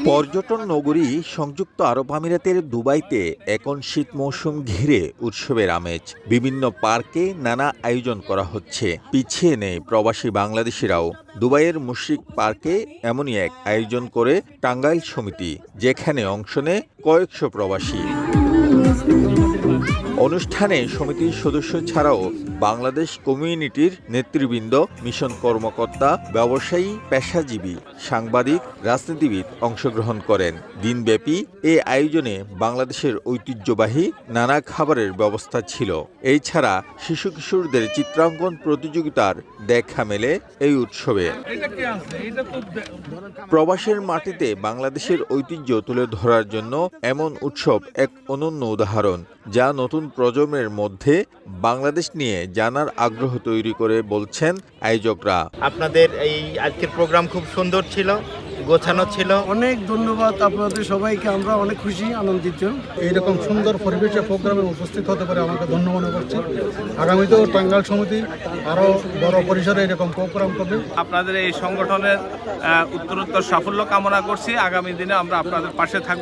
পর্যটন নগরী সংযুক্ত আরব আমিরাতের দুবাইতে এখন শীত মৌসুম ঘিরে উৎসবের আমেজ। বিভিন্ন পার্কে নানা আয়োজন করা হচ্ছে, পিছিয়ে নেই প্রবাসী বাংলাদেশিরাও। দুবাইয়ের মুশরিক পার্কে এমনই এক আয়োজন করে টাঙ্গাইল সমিতি, যেখানে অংশ নেয় কয়েকশো প্রবাসী। অনুষ্ঠানে সমিতির সদস্য ছাড়াও বাংলাদেশ কমিউনিটির নেতৃবৃন্দ, মিশন কর্মকর্তা, ব্যবসায়ী, পেশাজীবী, সাংবাদিক, রাজনীতিবিদ অংশগ্রহণ করেন। দিনব্যাপী এই আয়োজনে বাংলাদেশের ঐতিহ্যবাহী নানা খাবারের ব্যবস্থা ছিল। এছাড়া শিশু কিশোরদের চিত্রাঙ্কন প্রতিযোগিতার দেখা মেলে এই উৎসবে। প্রবাসের মাটিতে বাংলাদেশের ঐতিহ্য তুলে ধরার জন্য এমন উৎসব এক অনন্য উদাহরণ, যা নতুন প্রজন্মের মধ্যে বাংলাদেশ নিয়ে জানার আগ্রহ তৈরি করে বলছেন আয়োজকরা। আপনাদের এই আজকের প্রোগ্রাম খুব সুন্দর ছিল, গোছানো ছিল। অনেক ধন্যবাদ আপনাদের সবাইকে, আমরা অনেক খুশি, আনন্দিত। এইরকম সুন্দর পরিবেশে প্রোগ্রামে উপস্থিত হতে পারে আমাকে ধন্য মনে করছি। আগামীতেও টাঙ্গাইল সমিতি আরও বড় পরিসরে এরকম প্রোগ্রাম করবে। আপনাদের এই সংগঠনের উত্তরোত্তর সাফল্য কামনা করছি। আগামী দিনে আমরা আপনাদের পাশে থাকব।